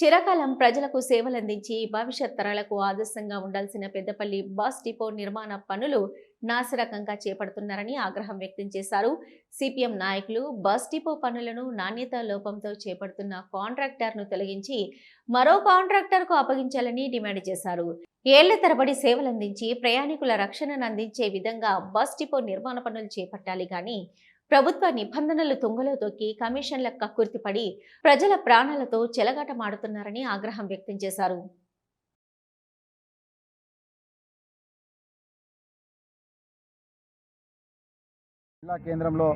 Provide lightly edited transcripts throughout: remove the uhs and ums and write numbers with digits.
చిరకాలం ప్రజలకు సేవలందించి భవిష్యత్ తరాలకు ఆదర్శంగా ఉండాల్సిన పెద్దపల్లి బస్ డిపో నిర్మాణ పనులు నాసిరకంగా చేపడుతున్నారని ఆగ్రహం వ్యక్తం చేశారు. సిపిఎం నాయకులు బస్ డిపో పనులను నాణ్యత లోపంతో చేపడుతున్న కాంట్రాక్టర్ను తొలగించి మరో కాంట్రాక్టర్కు అప్పగించాలని డిమాండ్ చేశారు. ఏళ్ల తరబడి సేవలందించి ప్రయాణికుల రక్షణను అందించే విధంగా బస్ డిపో నిర్మాణ పనులు చేపట్టాలి కానీ ప్రభుత్వ నిబంధనలు తుంగలో తొక్కి కమిషన్ల కక్కుర్తిపడి ప్రజల ప్రాణాలతో చెలగాటమాడుతున్నారని ఆగ్రహం వ్యక్తం చేశారు. జిల్లా కేంద్రంలో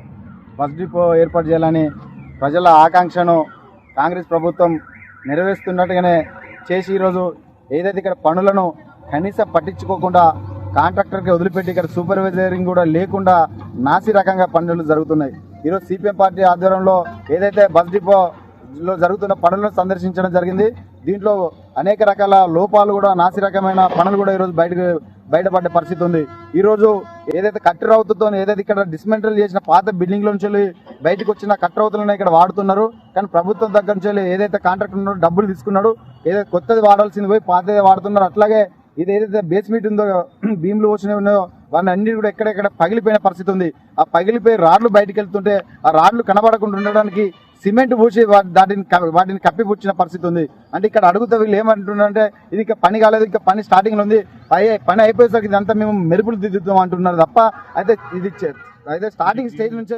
బస్ డిపో ఏర్పాటు చేయాలని ప్రజల ఆకాంక్షను కాంగ్రెస్ ప్రభుత్వం నెరవేరుస్తున్నట్టుగానే చేసి ఈరోజు ఏదైతే ఇక్కడ పనులను కనీసం పట్టించుకోకుండా కాంట్రాక్టర్కి వదిలిపెట్టి ఇక్కడ సూపర్వైజరింగ్ కూడా లేకుండా నాసి రకంగా పనులు జరుగుతున్నాయి. ఈరోజు సిపిఎం పార్టీ ఆధ్వర్యంలో ఏదైతే బస్ డిపోలో జరుగుతున్న పనులను సందర్శించడం జరిగింది. దీంట్లో అనేక రకాల లోపాలు కూడా నాసి రకమైన పనులు కూడా ఈరోజు బయటపడ్డ పరిస్థితి ఉంది. ఈరోజు ఏదైతే కట్టెరవుతుతో ఏదైతే ఇక్కడ డిస్మెంటల్ చేసిన పాత బిల్డింగ్ల నుంచి బయటకు వచ్చిన కట్టెరవుతులను ఇక్కడ వాడుతున్నారు. కానీ ప్రభుత్వం దగ్గర నుంచి ఏదైతే కాంట్రాక్టర్ ఉన్నాడో డబ్బులు తీసుకున్నాడు, ఏదైతే కొత్తది వాడాల్సింది పోయి పాతది వాడుతున్నారు. అట్లాగే ఇది ఏదైతే బేస్మెంట్ ఉందో భీములు వచ్చినవి ఉన్నాయో వాటిని అన్ని కూడా ఎక్కడెక్కడ పగిలిపోయిన పరిస్థితి ఉంది. ఆ పగిలిపోయి రాడ్లు బయటకు వెళ్తుంటే ఆ రాడ్లు కనబడకుండా ఉండడానికి సిమెంట్ పూసి వాటిని కప్పిపుచ్చిన పరిస్థితి ఉంది. అంటే ఇక్కడ అడుగుతా వీళ్ళు ఏమంటున్నారంటే ఇది ఇంకా పని కాలేదు, ఇంకా పని స్టార్టింగ్లో ఉంది, పని అయిపోయేసరికి ఇదంతా మేము మెరుపులు దిద్దుతాం అంటున్నారు తప్ప అయితే స్టార్టింగ్ స్టేజ్ నుంచి